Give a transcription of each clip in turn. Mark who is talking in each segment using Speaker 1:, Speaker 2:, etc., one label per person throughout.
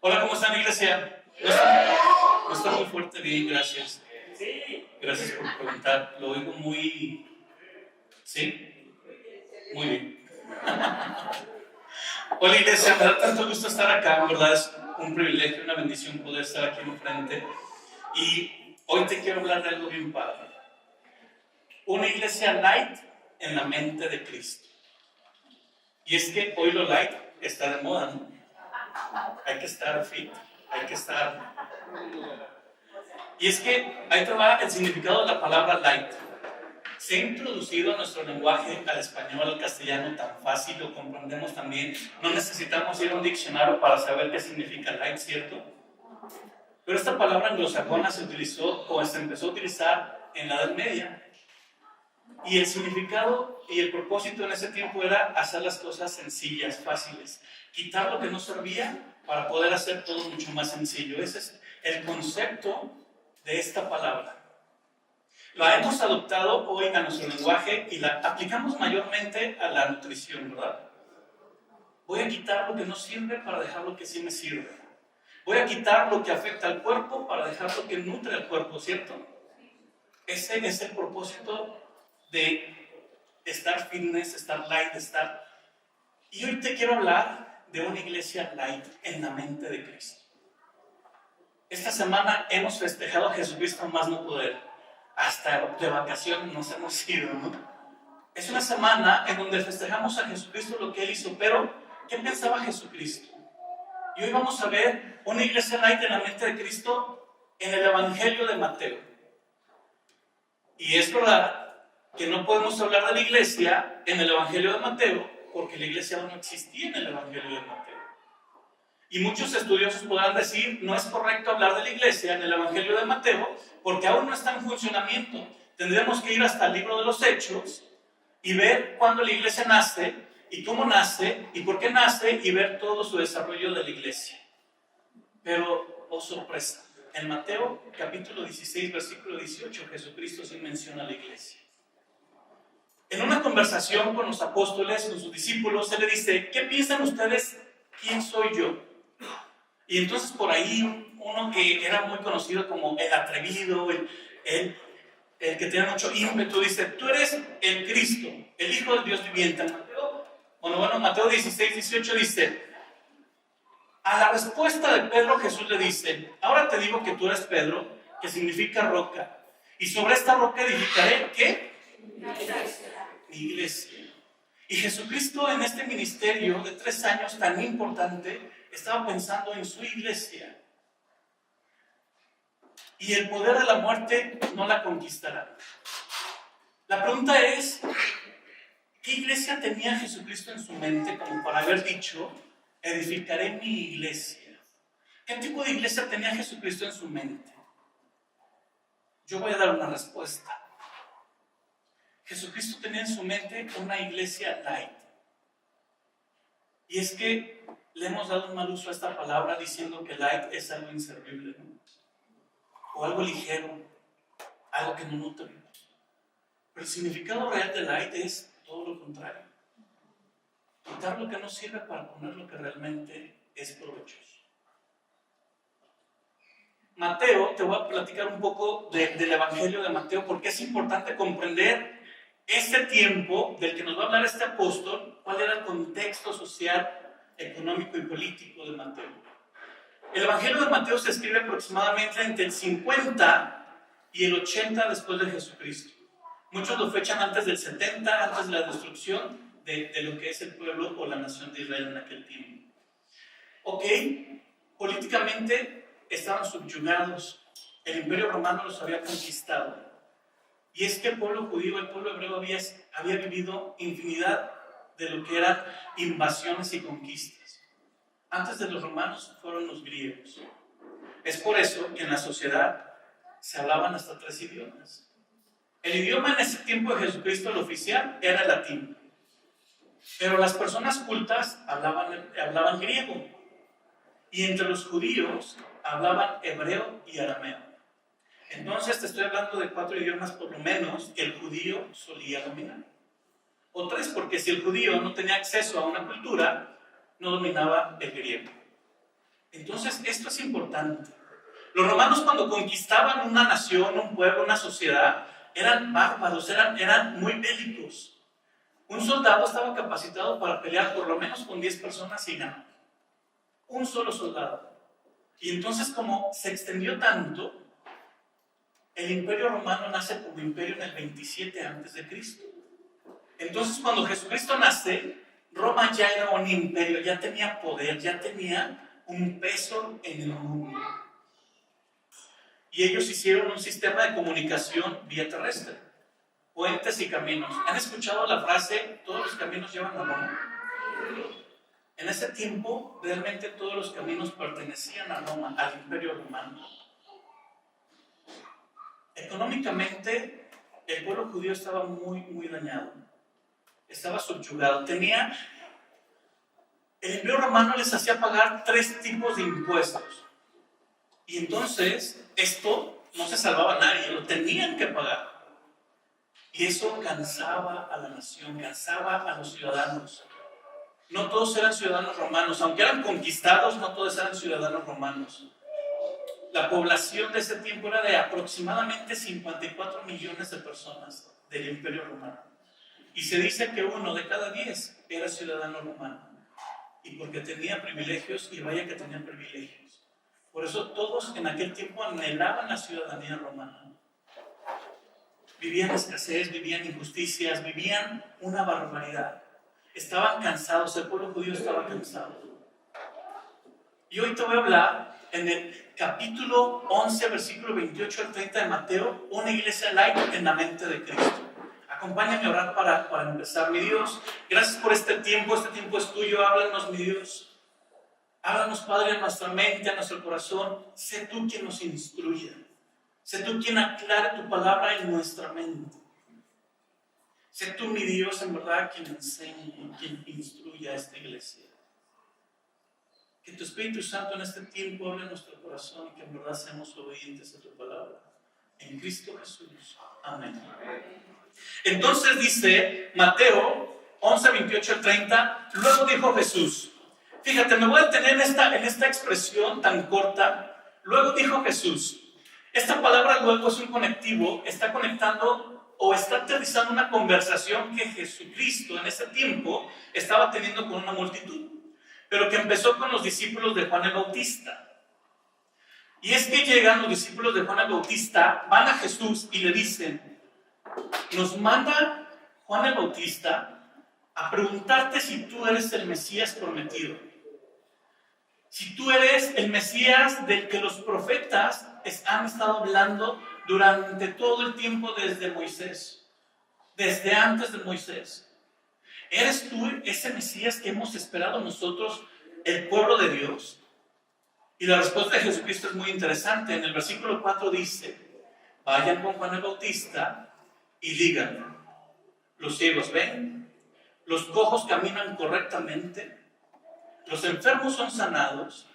Speaker 1: Hola, ¿cómo están, iglesia? ¿No está muy fuerte? Bien, gracias. Gracias por preguntar. Lo oigo muy... ¿Sí? Muy bien. Hola, iglesia. Me da tanto gusto estar acá, en verdad es un privilegio, una bendición poder estar aquí enfrente. Y hoy te quiero hablar de algo bien padre. Una iglesia light en la mente de Cristo. Y es que hoy lo light está de moda, ¿no? Hay que estar fit, hay que estar... Y es que ahí te va el significado de la palabra light. Se ha introducido a nuestro lenguaje, al español, al castellano, tan fácil, lo comprendemos también. No necesitamos ir a un diccionario para saber qué significa light, ¿cierto? Pero esta palabra anglosajona se utilizó o se empezó a utilizar en la Edad Media. Y el significado y el propósito en ese tiempo era hacer las cosas sencillas, fáciles. Quitar lo que no servía para poder hacer todo mucho más sencillo. Ese es el concepto de esta palabra. La hemos adoptado hoy a nuestro lenguaje y la aplicamos mayormente a la nutrición, ¿verdad? Voy a quitar lo que no sirve para dejar lo que sí me sirve. Voy a quitar lo que afecta al cuerpo para dejar lo que nutre al cuerpo, ¿cierto? Ese es el propósito de estar fitness, estar light, estar... Y hoy te quiero hablar de una iglesia light en la mente de Cristo. Esta semana hemos festejado a Jesucristo más no poder. Hasta de vacaciones nos hemos ido, ¿no? Es una semana en donde festejamos a Jesucristo lo que Él hizo, pero ¿qué pensaba Jesucristo? Y hoy vamos a ver una iglesia light en la mente de Cristo en el Evangelio de Mateo. Y es verdad que no podemos hablar de la iglesia en el Evangelio de Mateo porque la iglesia aún no existía en el Evangelio de Mateo. Y muchos estudiosos podrán decir, no es correcto hablar de la iglesia en el Evangelio de Mateo porque aún no está en funcionamiento. Tendríamos que ir hasta el libro de los Hechos y ver cuándo la iglesia nace y cómo nace y por qué nace y ver todo su desarrollo de la iglesia. Pero, oh sorpresa, en Mateo capítulo 16, versículo 18, Jesucristo sí menciona a la iglesia. En una conversación con los apóstoles, con sus discípulos, Él le dice, ¿qué piensan ustedes? ¿Quién soy yo? Y entonces por ahí uno que era muy conocido como el atrevido, el que tenía mucho ímpetu, dice, tú eres el Cristo, el Hijo del Dios viviente. Mateo 16, 18 dice, a la respuesta de Pedro Jesús le dice, ahora te digo que tú eres Pedro, que significa roca, y sobre esta roca edificaré, ¿qué? Mi iglesia. Y Jesucristo en este ministerio de 3 años tan importante, estaba pensando en su iglesia. Y el poder de la muerte no la conquistará. La pregunta es, ¿qué iglesia tenía Jesucristo en su mente como para haber dicho, edificaré mi iglesia? ¿Qué tipo de iglesia tenía Jesucristo en su mente? Yo voy a dar una respuesta. Jesucristo tenía en su mente una iglesia light. Y es que le hemos dado un mal uso a esta palabra diciendo que light es algo inservible, ¿no? O algo ligero, algo que no nutre. Pero el significado real de light es todo lo contrario. Quitar lo que no sirve para poner lo que realmente es provechoso. Mateo, te voy a platicar un poco del Evangelio de Mateo porque es importante comprender este tiempo del que nos va a hablar este apóstol, cuál era el contexto social, económico y político de Mateo. El Evangelio de Mateo se escribe aproximadamente entre el 50 y el 80 después de Jesucristo. Muchos lo fechan antes del 70, antes de la destrucción de lo que es el pueblo o la nación de Israel en aquel tiempo. Ok, políticamente estaban subyugados, el imperio romano los había conquistado. Y es que el pueblo judío, el pueblo hebreo había vivido infinidad de lo que eran invasiones y conquistas. Antes de los romanos fueron los griegos. Es por eso que en la sociedad se hablaban hasta 3 idiomas. El idioma en ese tiempo de Jesucristo, el oficial, era el latín. Pero las personas cultas hablaban griego. Y entre los judíos hablaban hebreo y arameo. Entonces te estoy hablando de 4 idiomas por lo menos que el judío solía dominar. O 3, porque si el judío no tenía acceso a una cultura, no dominaba el griego. Entonces, esto es importante. Los romanos, cuando conquistaban una nación, un pueblo, una sociedad, eran bárbaros, eran muy bélicos. Un soldado estaba capacitado para pelear por lo menos con 10 personas y ganar. Un solo soldado. Y entonces, como se extendió tanto, el Imperio Romano nace como imperio en el 27 a.C. Entonces, cuando Jesucristo nace, Roma ya era un imperio, ya tenía poder, ya tenía un peso en el mundo. Y ellos hicieron un sistema de comunicación vía terrestre, puentes y caminos. ¿Han escuchado la frase, todos los caminos llevan a Roma? En ese tiempo, realmente todos los caminos pertenecían a Roma, al Imperio Romano. Económicamente, el pueblo judío estaba muy dañado. Estaba subyugado. El Imperio Romano les hacía pagar 3 tipos de impuestos. Y entonces, esto no se salvaba a nadie, lo tenían que pagar. Y eso cansaba a la nación, cansaba a los ciudadanos. No todos eran ciudadanos romanos, aunque eran conquistados, no todos eran ciudadanos romanos. La población de ese tiempo era de aproximadamente 54 millones de personas del Imperio Romano. Y se dice que 1 de cada 10 era ciudadano romano. Y porque tenía privilegios, y vaya que tenían privilegios. Por eso todos en aquel tiempo anhelaban la ciudadanía romana. Vivían escasez, vivían injusticias, vivían una barbaridad. Estaban cansados, el pueblo judío estaba cansado. Y hoy te voy a hablar en el capítulo 11, versículo 28 al 30 de Mateo, una iglesia light en la mente de Cristo. Acompáñame a orar para empezar. Mi Dios, gracias por este tiempo es tuyo, háblanos, mi Dios. Háblanos, Padre, a nuestra mente, a nuestro corazón. Sé tú quien nos instruya. Sé tú quien aclare tu palabra en nuestra mente. Sé tú, mi Dios, en verdad, quien enseñe, quien instruya a esta iglesia. Que tu Espíritu Santo en este tiempo hable en nuestro corazón y que en verdad seamos obedientes a tu palabra. En Cristo Jesús. Amén. Entonces dice Mateo 11, 28 al 30, luego dijo Jesús. Fíjate, me voy a detener en esta expresión tan corta. Luego dijo Jesús. Esta palabra luego es un conectivo, está conectando o está aterrizando una conversación que Jesucristo en ese tiempo estaba teniendo con una multitud, pero que empezó con los discípulos de Juan el Bautista. Y es que llegan los discípulos de Juan el Bautista, van a Jesús y le dicen, nos manda Juan el Bautista a preguntarte si tú eres el Mesías prometido. Si tú eres el Mesías del que los profetas han estado hablando durante todo el tiempo desde Moisés, desde antes de Moisés. ¿Eres tú ese Mesías que hemos esperado nosotros, el pueblo de Dios? Y la respuesta de Jesucristo es muy interesante. En el versículo 4 dice, vayan con Juan el Bautista y digan, los ciegos ven, los cojos caminan correctamente, los enfermos son sanados,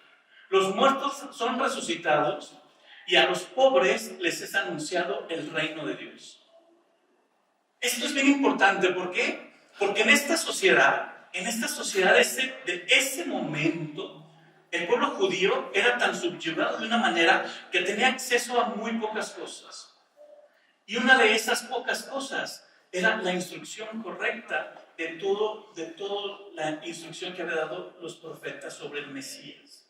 Speaker 1: los muertos son resucitados y a los pobres les es anunciado el reino de Dios. Esto es bien importante, ¿por qué? Porque en esta sociedad de ese momento, el pueblo judío era tan subyugado de una manera que tenía acceso a muy pocas cosas. Y una de esas pocas cosas era la instrucción correcta de toda la instrucción que habían dado los profetas sobre el Mesías.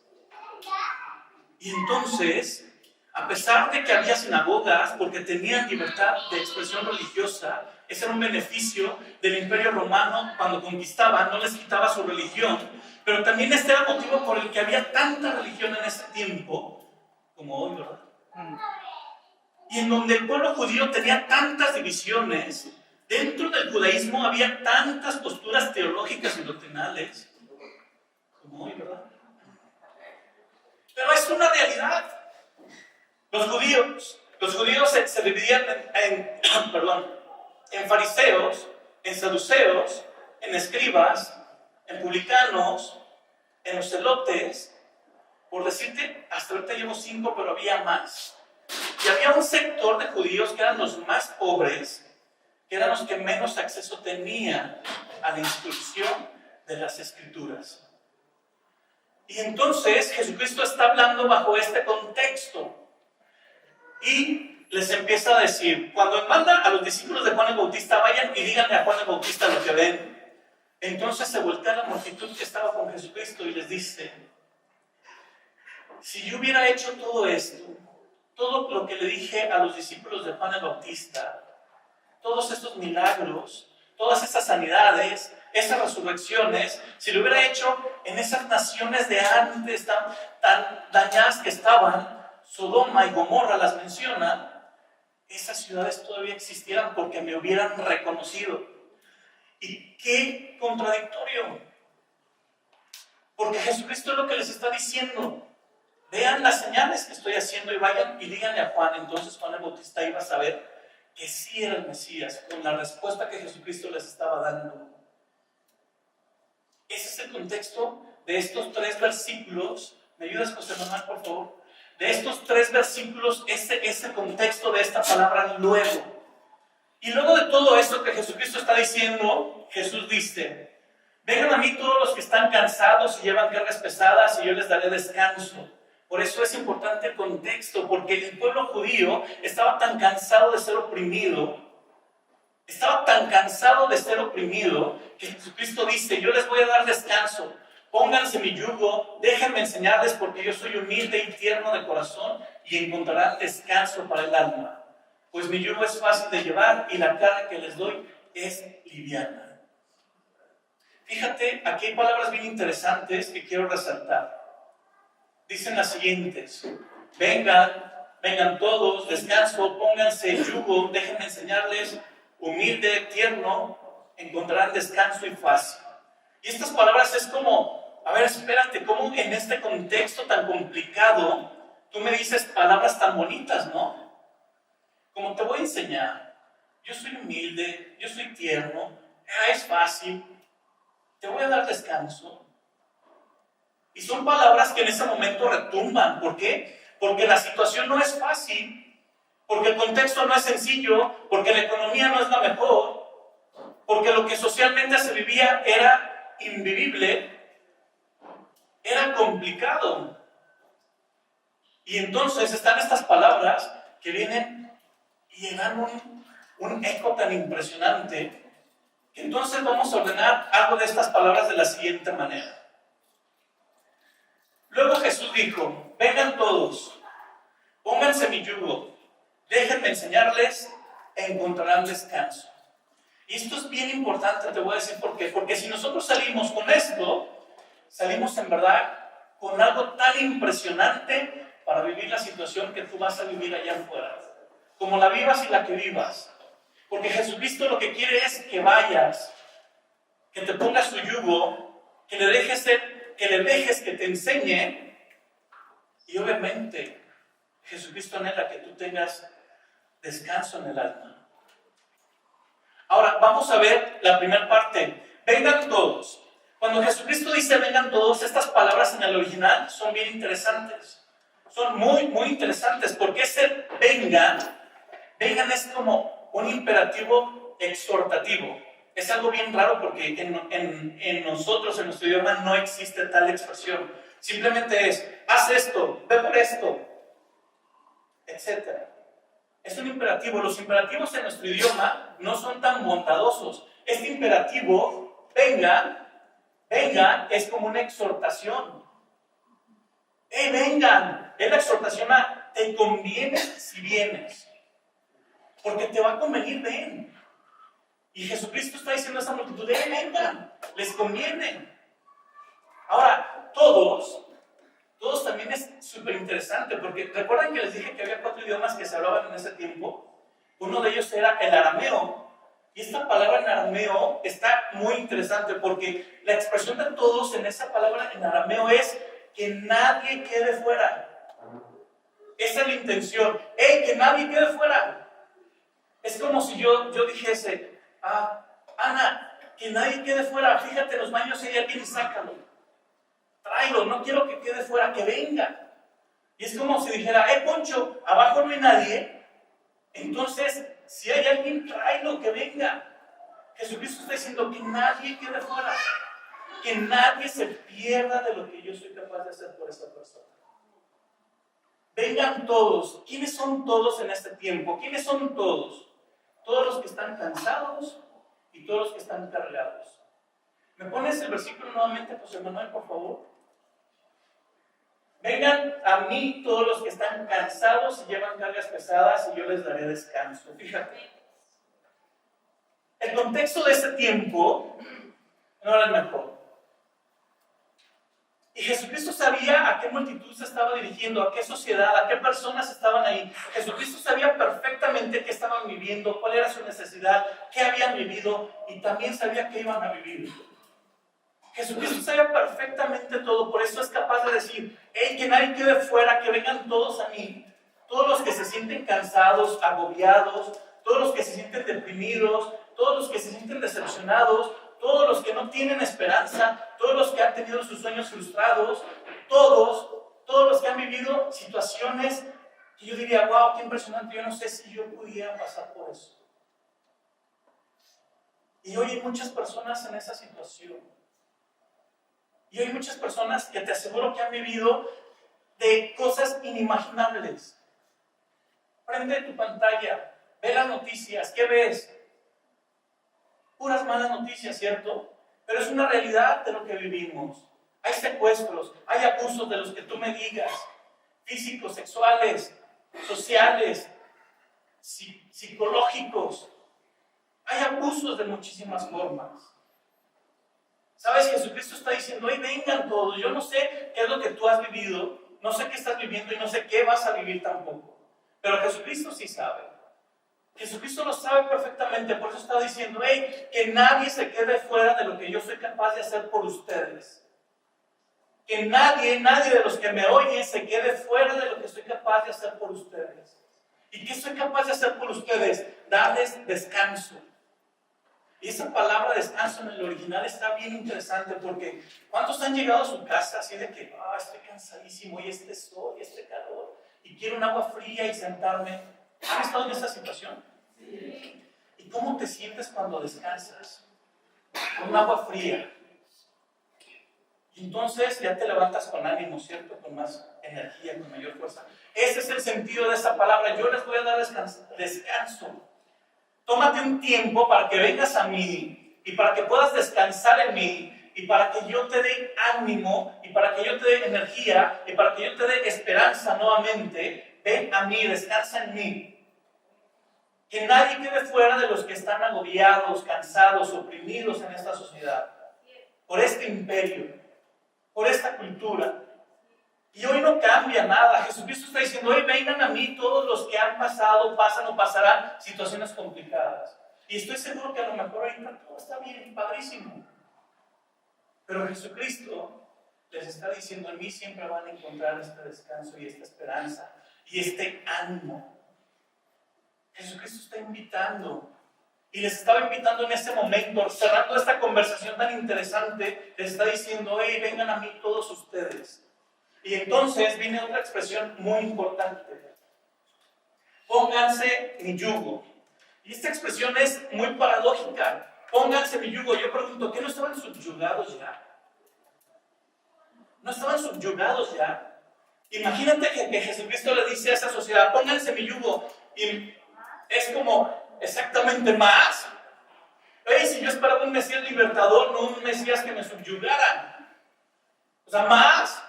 Speaker 1: Y entonces, a pesar de que había sinagogas, porque tenían libertad de expresión religiosa, ese era un beneficio del Imperio Romano cuando conquistaba, no les quitaba su religión, pero también este era el motivo por el que había tanta religión en ese tiempo, como hoy, ¿verdad? Y en donde el pueblo judío tenía tantas divisiones, dentro del judaísmo había tantas posturas teológicas y doctrinales, como hoy, ¿verdad? Pero es una realidad. Los judíos se dividían en fariseos, en saduceos, en escribas, en publicanos, en los celotes. Por decirte, hasta ahorita llevo 5, pero había más. Y había un sector de judíos que eran los más pobres, que eran los que menos acceso tenían a la instrucción de las Escrituras. Y entonces Jesucristo está hablando bajo este contexto. Y les empieza a decir, cuando manda a los discípulos de Juan el Bautista, vayan y díganle a Juan el Bautista lo que ven. Entonces se voltea la multitud que estaba con Jesucristo y les dice, si yo hubiera hecho todo esto, todo lo que le dije a los discípulos de Juan el Bautista, todos estos milagros, todas esas sanidades, esas resurrecciones, si lo hubiera hecho en esas naciones de antes tan dañadas que estaban, Sodoma y Gomorra las menciona, esas ciudades todavía existieran porque me hubieran reconocido. Y qué contradictorio, porque Jesucristo es lo que les está diciendo. Vean las señales que estoy haciendo y vayan y díganle a Juan. Entonces Juan el Bautista iba a saber que sí era el Mesías, con la respuesta que Jesucristo les estaba dando. Ese es el contexto de estos 3 versículos. ¿Me ayudas, José Manuel, por favor? De estos 3 versículos, ese es el contexto de esta palabra luego. Y luego de todo esto que Jesucristo está diciendo, Jesús dice, vengan a mí todos los que están cansados y llevan cargas pesadas y yo les daré descanso. Por eso es importante el contexto, porque el pueblo judío estaba tan cansado de ser oprimido, que Jesucristo dice, yo les voy a dar descanso, pónganse mi yugo, déjenme enseñarles porque yo soy humilde y tierno de corazón y encontrarán descanso para el alma. Pues mi yugo es fácil de llevar y la carga que les doy es liviana. Fíjate, aquí hay palabras bien interesantes que quiero resaltar. Dicen las siguientes, vengan todos, descanso, pónganse yugo, déjenme enseñarles, humilde, tierno, encontrarán descanso y fácil. Y estas palabras es como, a ver, espérate, ¿cómo en este contexto tan complicado tú me dices palabras tan bonitas, no? Como te voy a enseñar, yo soy humilde, yo soy tierno, es fácil, te voy a dar descanso. Y son palabras que en ese momento retumban. ¿Por qué? Porque la situación no es fácil, porque el contexto no es sencillo, porque la economía no es la mejor, porque lo que socialmente se vivía era invivible, era complicado. Y entonces están estas palabras que vienen y dan un eco tan impresionante, que entonces vamos a ordenar algo de estas palabras de la siguiente manera. Luego Jesús dijo, vengan todos, pónganse mi yugo, déjenme enseñarles, encontrarán descanso. Y esto es bien importante, te voy a decir por qué. Porque si nosotros salimos con esto, salimos en verdad con algo tan impresionante para vivir la situación que tú vas a vivir allá afuera. Como la vivas y la que vivas. Porque Jesucristo lo que quiere es que vayas, que te pongas su yugo, que le dejes que te enseñe, y obviamente Jesucristo anhela que tú tengas descanso en el alma. Ahora vamos a ver la primera parte. Vengan todos. Cuando Jesucristo dice vengan todos, estas palabras en el original son bien interesantes. Son muy, muy interesantes, porque ese vengan es como un imperativo exhortativo. Es algo bien raro porque en nosotros, en nuestro idioma, no existe tal expresión. Simplemente es, haz esto, ve por esto, etc. Es un imperativo. Los imperativos en nuestro idioma no son tan bondadosos. Este imperativo, vengan, es como una exhortación. Vengan! Es la exhortación a, te conviene si vienes. Porque te va a convenir, ven. Y Jesucristo está diciendo a esa multitud, vengan, les conviene. Ahora, todos también es súper interesante, porque recuerdan que les dije que había 4 idiomas que se hablaban en ese tiempo. Uno de ellos era el arameo, y esta palabra en arameo está muy interesante, porque la expresión de todos en esa palabra en arameo es que nadie quede fuera. Esa es la intención, que nadie quede fuera. Es como si yo dijese, Ana, que nadie quede fuera, fíjate en los baños si hay alguien y sácalo. Tráelo, no quiero que quede fuera, que venga. Y es como si dijera, Poncho, abajo no hay nadie, entonces si hay alguien, tráelo, que venga. Jesucristo está diciendo que nadie quede fuera. Que nadie se pierda de lo que yo soy capaz de hacer por esa persona. Vengan todos. ¿Quiénes son todos en este tiempo? ¿Quiénes son todos? Todos los que están cansados y todos los que están cargados. ¿Me pones el versículo nuevamente, José Manuel, por favor? Vengan a mí todos los que están cansados y llevan cargas pesadas y yo les daré descanso. Fíjate. El contexto de este tiempo no era el mejor. Y Jesucristo sabía a qué multitud se estaba dirigiendo, a qué sociedad, a qué personas estaban ahí. Jesucristo sabía perfectamente qué estaban viviendo, cuál era su necesidad, qué habían vivido y también sabía qué iban a vivir. Jesucristo sabía perfectamente todo, por eso es capaz de decir, hey, que nadie quede fuera, que vengan todos a mí. Todos los que se sienten cansados, agobiados, todos los que se sienten deprimidos, todos los que se sienten decepcionados, todos los que no tienen esperanza, todos los que han tenido sus sueños frustrados, todos los que han vivido situaciones que yo diría, wow, qué impresionante, yo no sé si yo pudiera pasar por eso. Y hoy hay muchas personas en esa situación. Y hay muchas personas que te aseguro que han vivido de cosas inimaginables. Prende tu pantalla, ve las noticias, ¿qué ves? Puras malas noticias, ¿cierto? Pero es una realidad de lo que vivimos. Hay secuestros, hay abusos de los que tú me digas, físicos, sexuales, sociales, psicológicos. Hay abusos de muchísimas formas. ¿Sabes? Jesucristo está diciendo, hey, vengan todos. Yo no sé qué es lo que tú has vivido, no sé qué estás viviendo y no sé qué vas a vivir tampoco. Pero Jesucristo sí sabe. Jesucristo lo sabe perfectamente, por eso está diciendo, hey, que nadie se quede fuera de lo que yo soy capaz de hacer por ustedes. Que nadie de los que me oyen se quede fuera de lo que soy capaz de hacer por ustedes. ¿Y qué soy capaz de hacer por ustedes? Darles descanso. Y esa palabra descanso en el original está bien interesante porque ¿cuántos han llegado a su casa así de que estoy cansadísimo y este sol y este calor y quiero un agua fría y sentarme? ¿Han estado en esa situación? Sí. ¿Y cómo te sientes cuando descansas? Con un agua fría. Y entonces ya te levantas con ánimo, ¿cierto? Con más energía, con mayor fuerza. Ese es el sentido de esa palabra. Yo les voy a dar descanso. Tómate un tiempo para que vengas a mí y para que puedas descansar en mí y para que yo te dé ánimo y para que yo te dé energía y para que yo te dé esperanza nuevamente. Ven a mí, descansa en mí. Que nadie quede fuera de los que están agobiados, cansados, oprimidos en esta sociedad, por este imperio, por esta cultura. Y hoy no cambia nada. Jesucristo está diciendo, hoy vengan a mí todos los que han pasado, pasan o pasarán situaciones complicadas. Y estoy seguro que a lo mejor ahorita todo está bien, padrísimo. Pero Jesucristo les está diciendo, en mí siempre van a encontrar este descanso y esta esperanza y este ánimo. Jesucristo está invitando. Y les estaba invitando en este momento, cerrando esta conversación tan interesante, les está diciendo, hey, vengan a mí todos ustedes. Y entonces viene otra expresión muy importante. Pónganse mi yugo. Y esta expresión es muy paradójica. Pónganse mi yugo. Yo pregunto, ¿qué no estaban subyugados ya? ¿No estaban subyugados ya? Imagínate que Jesucristo le dice a esa sociedad, pónganse mi yugo. Y es como, exactamente más. Hey, si yo esperaba un Mesías libertador, no un Mesías que me subyugara. O sea, más.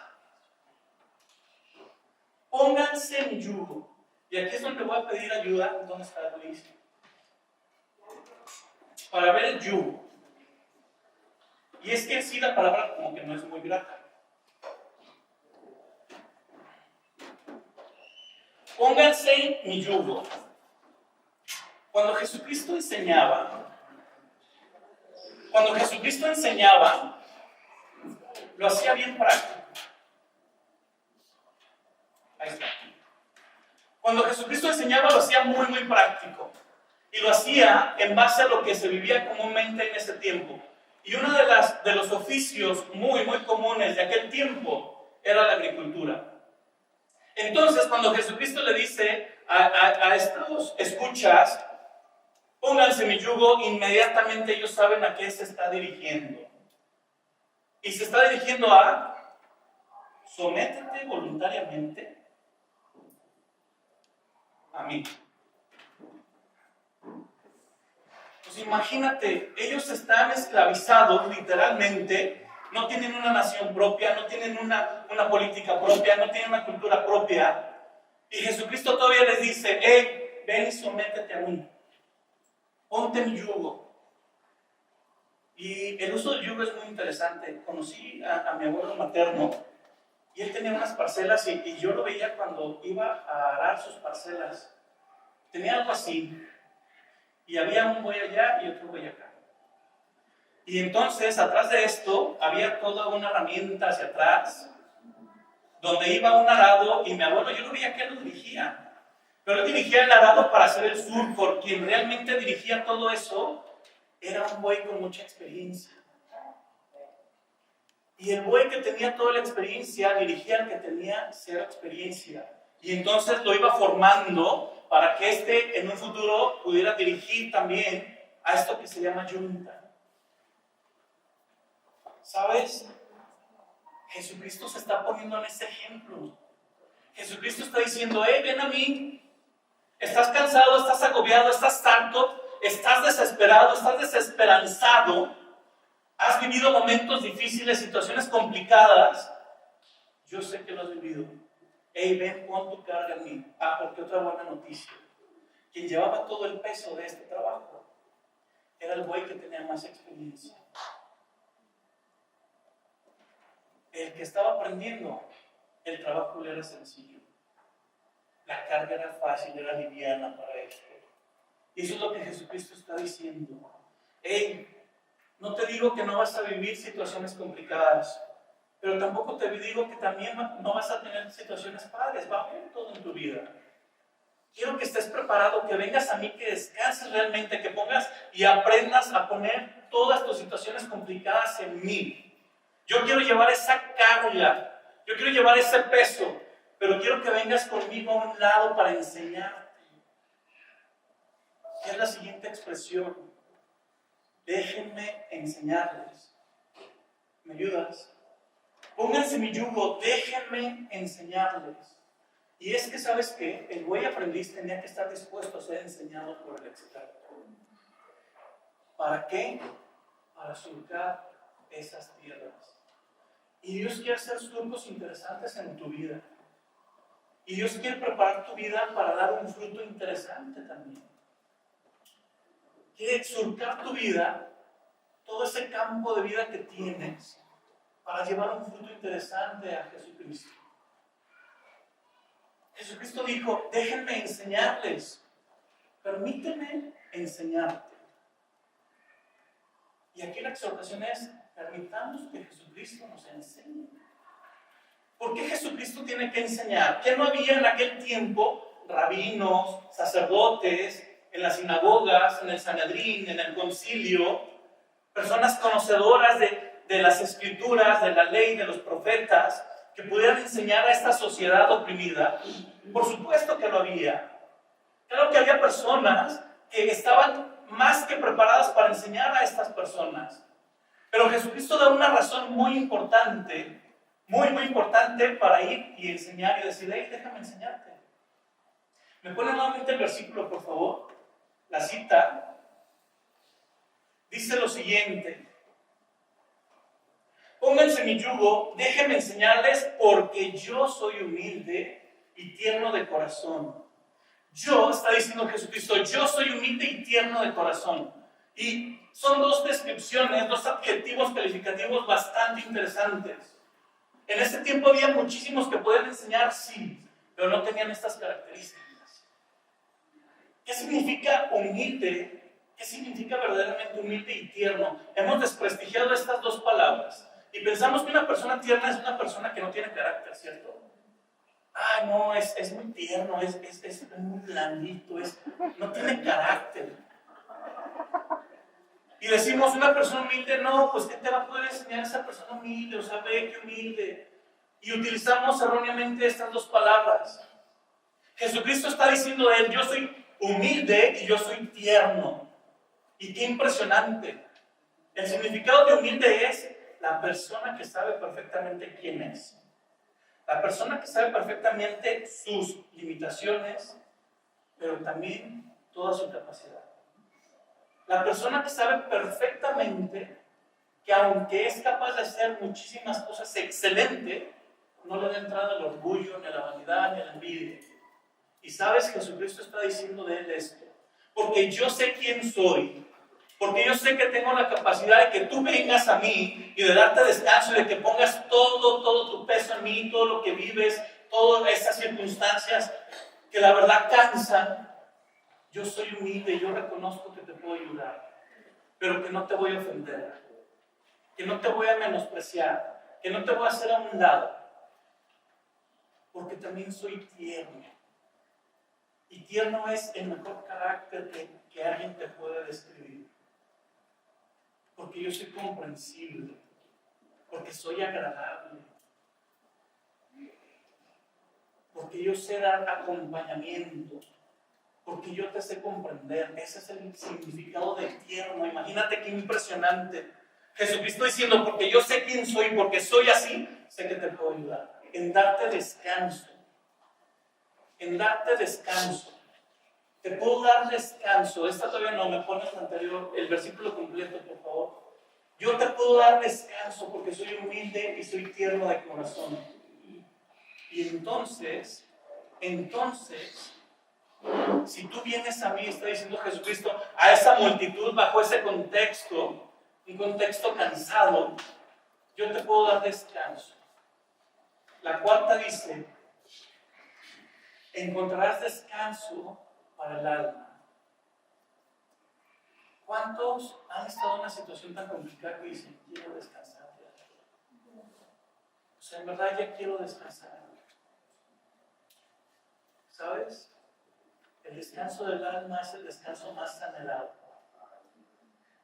Speaker 1: Pónganse mi yugo. Y aquí es donde voy a pedir ayuda. ¿Dónde está Luis? Para ver el yugo. Y es que sí, la palabra como que no es muy grata. Pónganse mi yugo. Cuando Jesucristo enseñaba, lo hacía bien práctico. Ahí está. Cuando Jesucristo enseñaba, lo hacía muy, muy práctico. Y lo hacía en base a lo que se vivía comúnmente en ese tiempo. Y uno de los oficios muy, muy comunes de aquel tiempo era la agricultura. Entonces, cuando Jesucristo le dice a estos escuchas, pónganse mi yugo, inmediatamente ellos saben a qué se está dirigiendo. Y se está dirigiendo a: sométete voluntariamente a mí. Pues imagínate, ellos están esclavizados literalmente, no tienen una nación propia, no tienen una política propia, no tienen una cultura propia. Y Jesucristo todavía les dice: hey, ven y sométete a mí, ponte mi yugo. Y el uso del yugo es muy interesante. Conocí a mi abuelo materno y él tenía unas parcelas y yo lo veía cuando iba a arar sus parcelas. Tenía algo así y había un buey allá y otro buey acá. Y entonces atrás de esto había toda una herramienta hacia atrás donde iba un arado y mi abuelo, yo lo veía que él lo dirigía. Pero él dirigía el arado para hacer el surco. Quien realmente dirigía todo eso era un buey con mucha experiencia. Y el buey que tenía toda la experiencia dirigía al que tenía cero experiencia. Y entonces lo iba formando para que éste en un futuro pudiera dirigir también a esto que se llama yunta. ¿Sabes? Jesucristo se está poniendo en ese ejemplo. Jesucristo está diciendo: hey, ven a mí. Estás cansado, estás agobiado, estás harto, estás desesperado, estás desesperanzado. Has vivido momentos difíciles, situaciones complicadas. Yo sé que lo has vivido. Hey, ven, pon tu carga en mí. Porque otra buena noticia. Quien llevaba todo el peso de este trabajo era el buey que tenía más experiencia. El que estaba aprendiendo, el trabajo le era sencillo. La carga era fácil, era liviana para él. Y eso es lo que Jesucristo está diciendo. Hey, no te digo que no vas a vivir situaciones complicadas, pero tampoco te digo que también no vas a tener situaciones padres. Va a haber todo en tu vida. Quiero que estés preparado, que vengas a mí, que descanses realmente, que pongas y aprendas a poner todas tus situaciones complicadas en mí. Yo quiero llevar esa carga, yo quiero llevar ese peso, pero quiero que vengas conmigo a un lado para enseñarte. ¿Qué es la siguiente expresión? Déjenme enseñarles. ¿Me ayudas? Pónganse mi yugo, déjenme enseñarles. Y es que, ¿sabes qué? El buey aprendiz tenía que estar dispuesto a ser enseñado por el experto. ¿Para qué? Para surcar esas tierras. Y Dios quiere hacer surcos interesantes en tu vida. Y Dios quiere preparar tu vida para dar un fruto interesante también. Quiere surcar tu vida, todo ese campo de vida que tienes, para llevar un fruto interesante a Jesucristo. Jesucristo dijo: déjenme enseñarles, permíteme enseñarte. Y aquí la exhortación es: permitamos que Jesucristo nos enseñe. ¿Por qué Jesucristo tiene que enseñar? ¿Qué no había en aquel tiempo rabinos, sacerdotes, en las sinagogas, en el Sanedrín, en el concilio, personas conocedoras de las escrituras, de la ley, de los profetas, que pudieran enseñar a esta sociedad oprimida? Por supuesto que lo había. Claro que había personas que estaban más que preparadas para enseñar a estas personas. Pero Jesucristo da una razón muy importante para ir y enseñar y decir: hey, déjame enseñarte. ¿Me pone nuevamente el versículo, por favor? La cita dice lo siguiente: pónganse mi yugo, déjenme enseñarles, porque yo soy humilde y tierno de corazón. Yo, está diciendo Jesucristo, yo soy humilde y tierno de corazón. Y son dos descripciones, dos adjetivos calificativos bastante interesantes. En ese tiempo había muchísimos que podían enseñar, sí, pero no tenían estas características. ¿Qué significa humilde? ¿Qué significa verdaderamente humilde y tierno? Hemos desprestigiado estas dos palabras y pensamos que una persona tierna es una persona que no tiene carácter, ¿cierto? Ah, no, es muy tierno, es muy blandito, no tiene carácter. Y decimos, una persona humilde, no, pues ¿qué te va a poder enseñar esa persona humilde? O sea, ve que humilde. Y utilizamos erróneamente estas dos palabras. Jesucristo está diciendo de él: yo soy humilde y yo soy tierno. Y qué impresionante. El significado de humilde es la persona que sabe perfectamente quién es, la persona que sabe perfectamente sus limitaciones, pero también toda su capacidad. La persona que sabe perfectamente que aunque es capaz de hacer muchísimas cosas excelente, no le da entrada al orgullo, ni a la vanidad, ni a la envidia. Y sabes, Jesucristo está diciendo de él esto, porque yo sé quién soy, porque yo sé que tengo la capacidad de que tú vengas a mí y de darte descanso y de que pongas todo tu peso en mí, todo lo que vives, todas esas circunstancias que la verdad cansan. Yo soy humilde, yo reconozco que te puedo ayudar, pero que no te voy a ofender, que no te voy a menospreciar, que no te voy a hacer a un lado, porque también soy tierno. Y tierno es el mejor carácter que alguien te puede describir. Porque yo soy comprensible, porque soy agradable, porque yo sé dar acompañamiento, porque yo te sé comprender. Ese es el significado de tierno. Imagínate qué impresionante. Jesucristo diciendo, porque yo sé quién soy, porque soy así, sé que te puedo ayudar. En darte descanso. En darte descanso. Te puedo dar descanso. Esta todavía no, me pones el anterior, el versículo completo, por favor. Yo te puedo dar descanso porque soy humilde y soy tierno de corazón. Y entonces, si tú vienes a mí, está diciendo Jesucristo, a esa multitud bajo ese contexto, un contexto cansado, yo te puedo dar descanso. La cuarta dice, encontrarás descanso para el alma. ¿Cuántos han estado en una situación tan complicada que dicen, quiero descansar? O sea, en verdad ya quiero descansar. ¿Sabes? El descanso del alma es el descanso más anhelado.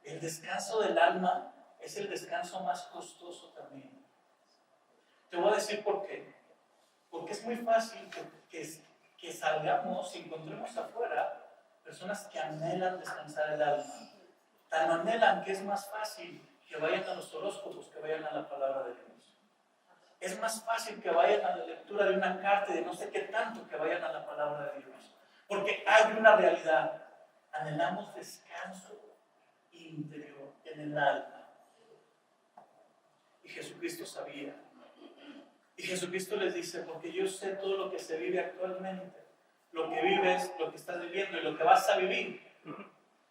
Speaker 1: El descanso del alma es el descanso más costoso también. Te voy a decir por qué. Porque es muy fácil que salgamos y encontremos afuera personas que anhelan descansar el alma. Tan anhelan que es más fácil que vayan a los horóscopos, que vayan a la palabra de Dios. Es más fácil que vayan a la lectura de una carta y de no sé qué tanto que vayan a la palabra de Dios. Porque hay una realidad. Anhelamos descanso interior en el alma. Y Jesucristo sabía. Y Jesucristo les dice, porque yo sé todo lo que se vive actualmente, lo que vives, lo que estás viviendo y lo que vas a vivir.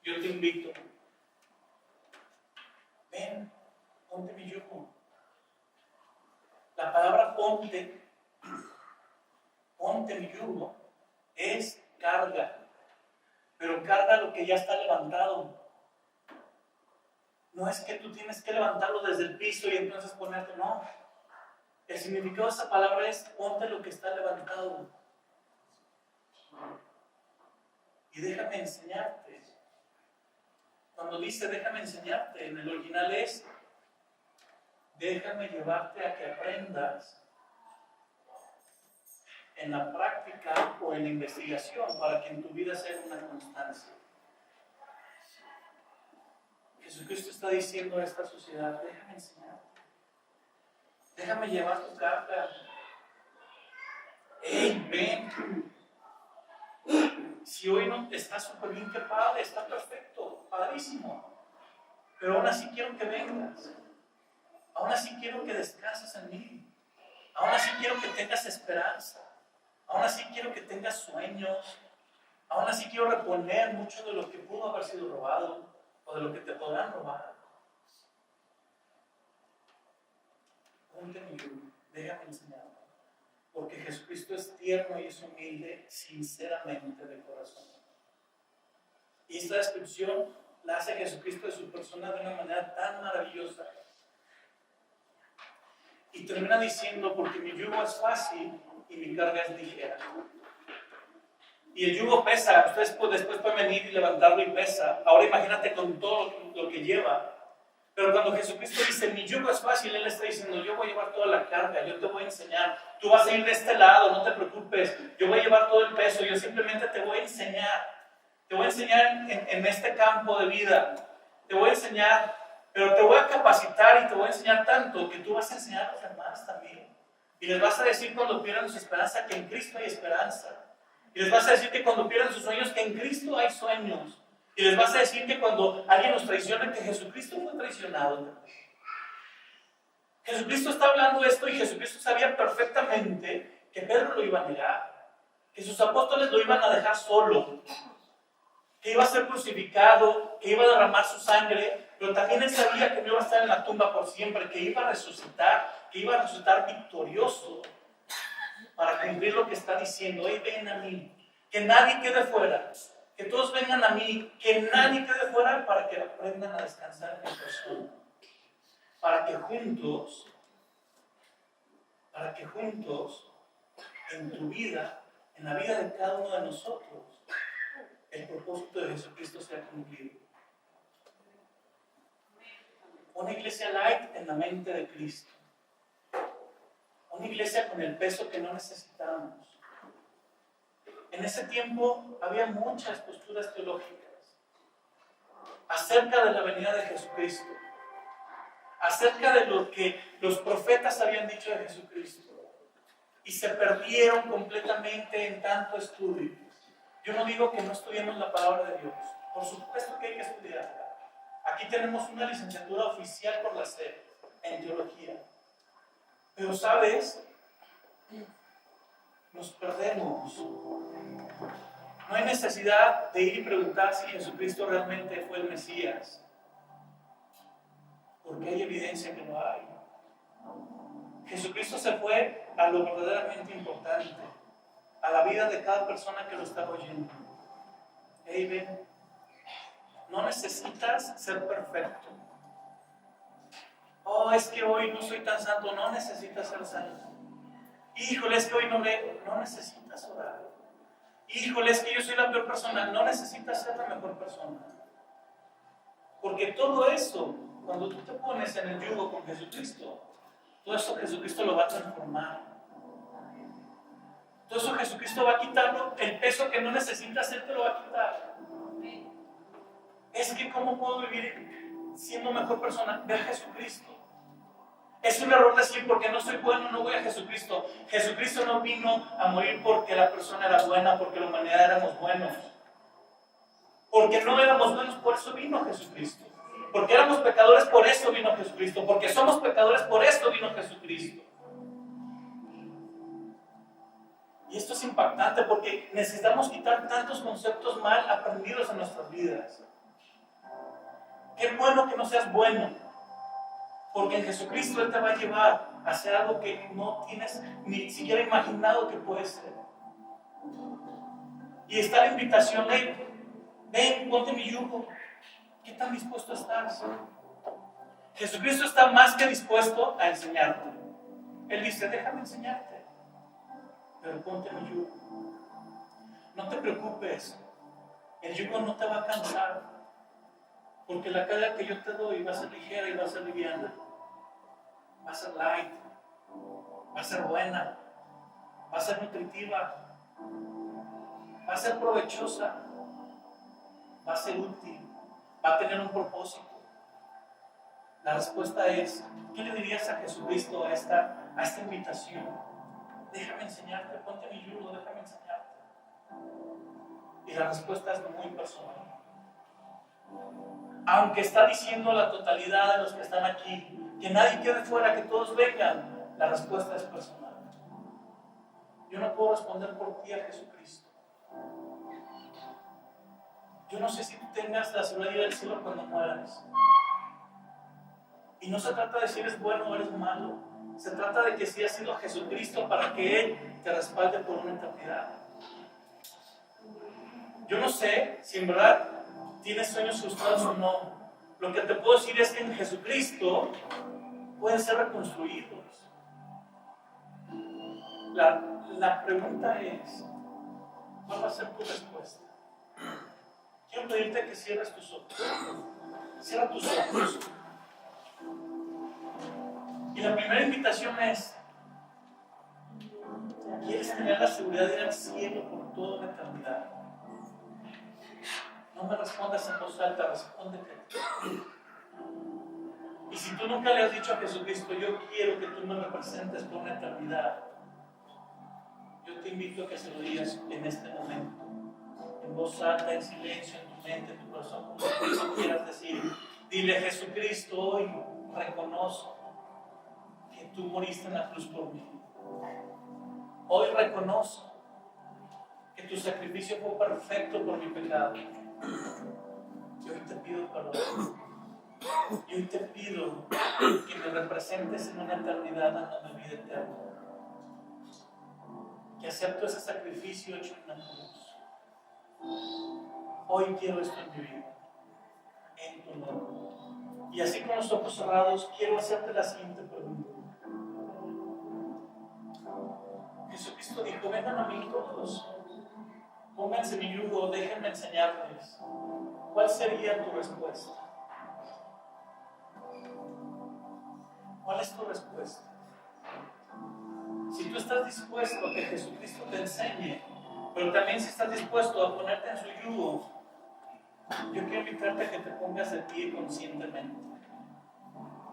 Speaker 1: Yo te invito. Ven, ponte mi yugo. La palabra ponte mi yugo, es carga. Pero carga lo que ya está levantado. No es que tú tienes que levantarlo desde el piso y entonces ponerte, no. El significado de esa palabra es ponte lo que está levantado. Y déjame enseñarte. Cuando dice déjame enseñarte, en el original es déjame llevarte a que aprendas en la práctica o en la investigación para que en tu vida sea una constancia. Jesucristo está diciendo a esta sociedad, déjame enseñarte. Déjame llevar tu carga. ¡Ey, ven! Si hoy no está súper bien, qué padre, está perfecto, padrísimo. Pero aún así quiero que vengas. Aún así quiero que descanses en mí. Aún así quiero que tengas esperanza. Aún así quiero que tengas sueños. Aún así quiero reponer mucho de lo que pudo haber sido robado o de lo que te podrán robar. Ponte mi yugo, déjame enseñar. Porque Jesucristo es tierno y es humilde, sinceramente de corazón. Y esta descripción la hace Jesucristo de su persona de una manera tan maravillosa. Y termina diciendo, porque mi yugo es fácil y mi carga es ligera. Y el yugo pesa, ustedes después pueden venir y levantarlo y pesa. Ahora imagínate con todo lo que lleva. Pero cuando Jesucristo dice, mi yugo es fácil, Él está diciendo, yo voy a llevar toda la carga, yo te voy a enseñar. Tú vas a ir de este lado, no te preocupes. Yo voy a llevar todo el peso, yo simplemente te voy a enseñar. Te voy a enseñar en este campo de vida. Te voy a enseñar Pero te voy a capacitar y te voy a enseñar tanto que tú vas a enseñar a los demás también. Y les vas a decir cuando pierdan su esperanza que en Cristo hay esperanza. Y les vas a decir que cuando pierdan sus sueños que en Cristo hay sueños. Y les vas a decir que cuando alguien nos traiciona que Jesucristo fue traicionado también. Jesucristo está hablando esto y Jesucristo sabía perfectamente que Pedro lo iba a negar, que sus apóstoles lo iban a dejar solo, que iba a ser crucificado, que iba a derramar su sangre, pero también él sabía que no iba a estar en la tumba por siempre, que iba a resucitar victorioso para cumplir lo que está diciendo. Hey, ven a mí, que nadie quede fuera, que todos vengan a mí, que nadie quede fuera para que aprendan a descansar en persona. Para que juntos, en tu vida, en la vida de cada uno de nosotros, el propósito de Jesucristo sea cumplido. Una iglesia light en la mente de Cristo. Una iglesia con el peso que no necesitamos. En ese tiempo había muchas posturas teológicas acerca de la venida de Jesucristo, acerca de lo que los profetas habían dicho de Jesucristo, y se perdieron completamente en tanto estudio. Yo no digo que no estudiemos la palabra de Dios, por supuesto que hay que estudiarla. Aquí tenemos una licenciatura oficial por la SED en teología, pero ¿sabes? Nos perdemos. No hay necesidad de ir y preguntar si Jesucristo realmente fue el Mesías, porque hay evidencia que lo hay. Jesucristo se fue a lo verdaderamente importante, a la vida de cada persona que lo estaba oyendo. Hey, ven, no necesitas ser perfecto. Oh, es que hoy no soy tan santo. No necesitas ser santo. Híjole, es que hoy no leo. No necesitas orar. Híjole, es que yo soy la peor persona. No necesitas ser la mejor persona. Porque todo eso, cuando tú te pones en el yugo con Jesucristo, todo eso Jesucristo lo va a transformar. Todo eso Jesucristo va a quitarlo. El peso que no necesitas, Él te lo va a quitar. Es que ¿cómo puedo vivir siendo mejor persona? Ve a Jesucristo. Es un error decir porque no soy bueno, no voy a Jesucristo. Jesucristo no vino a morir porque la persona era buena, porque la humanidad éramos buenos. Porque no éramos buenos, por eso vino Jesucristo. Porque éramos pecadores, por eso vino Jesucristo. Porque somos pecadores, por eso vino Jesucristo. Y esto es impactante porque necesitamos quitar tantos conceptos mal aprendidos en nuestras vidas. Qué bueno que no seas bueno, porque en Jesucristo Él te va a llevar a hacer algo que no tienes ni siquiera imaginado que puede ser. Y está la invitación, ven, ponte mi yugo. ¿Qué tan dispuesto estás? Jesucristo está más que dispuesto a enseñarte. Él dice, déjame enseñarte, pero ponte mi yugo. No te preocupes, el yugo no te va a cansar. Porque la carga que yo te doy va a ser ligera y va a ser liviana. Va a ser light. Va a ser buena. Va a ser nutritiva. Va a ser provechosa. Va a ser útil. Va a tener un propósito. La respuesta es, ¿qué le dirías a Jesucristo a esta invitación? Déjame enseñarte, ponte mi yugo, déjame enseñarte. Y la respuesta es muy personal. Aunque está diciendo la totalidad de los que están aquí, que nadie quede fuera, que todos vengan, la respuesta es personal. Yo no puedo responder por ti a Jesucristo. Yo no sé si tú tengas la seguridad del cielo cuando mueras. Y no se trata de si eres bueno o eres malo. Se trata de que si has sido Jesucristo para que Él te respalde por una eternidad. Yo no sé si en verdad tienes sueños frustrados o no. Lo que te puedo decir es que en Jesucristo pueden ser reconstruidos. La pregunta es, ¿cuál va a ser tu respuesta? Quiero pedirte que cierres tus ojos. Cierra tus ojos. Y la primera invitación es, ¿quieres tener la seguridad de ir al cielo por toda la eternidad? No me respondas en voz alta, respóndete. Y si tú nunca le has dicho a Jesucristo, yo quiero que tú me representes por una eternidad, yo te invito a que se lo digas en este momento, en voz alta, en silencio, en tu mente, en tu corazón, como tú quieras decir. Dile: Jesucristo, hoy reconozco que tú moriste en la cruz por mí. Hoy reconozco que tu sacrificio fue perfecto por mi pecado. Y hoy te pido perdón. Y hoy te pido que me representes en una eternidad dándome vida eterna. Que acepto ese sacrificio hecho en la cruz. Hoy quiero esto en mi vida, en tu nombre. Y así con los ojos cerrados, quiero hacerte la siguiente pregunta. Jesucristo dijo: vengan a mí todos, pónganse mi yugo, déjenme enseñarles. ¿Cuál sería tu respuesta? ¿Cuál es tu respuesta? Si tú estás dispuesto a que Jesucristo te enseñe, pero también si estás dispuesto a ponerte en su yugo, yo quiero invitarte a que te pongas de pie conscientemente.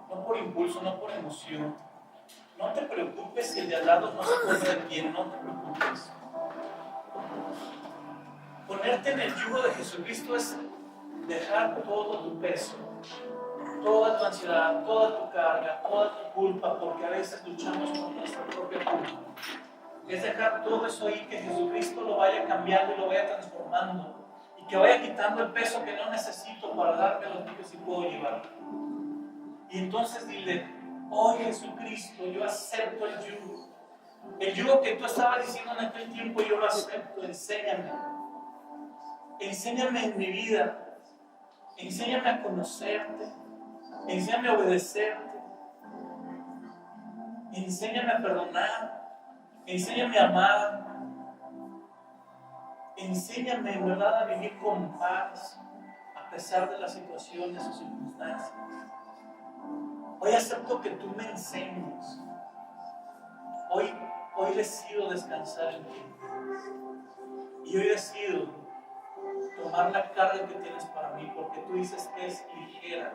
Speaker 1: No por impulso, no por emoción. No te preocupes si el de al lado no se pone de pie, no te preocupes. Ponerte en el yugo de Jesucristo es dejar todo tu peso, toda tu ansiedad, toda tu carga, toda tu culpa, porque a veces luchamos con nuestra propia culpa. Es dejar todo eso ahí, que Jesucristo lo vaya cambiando y lo vaya transformando, y que vaya quitando el peso que no necesito para darme lo que sí puedo llevar. Y entonces dile: hoy Jesucristo, yo acepto el yugo que tú estabas diciendo en aquel tiempo, yo lo acepto. Enséñame en mi vida, enséñame a conocerte, enséñame a obedecerte, enséñame a perdonar, enséñame a amar, enséñame en verdad a vivir con paz a pesar de las situaciones o circunstancias. Hoy acepto que tú me enseñes. Hoy decido descansar en ti. Y hoy decido tomar la carga que tienes para mí, porque tú dices que es ligera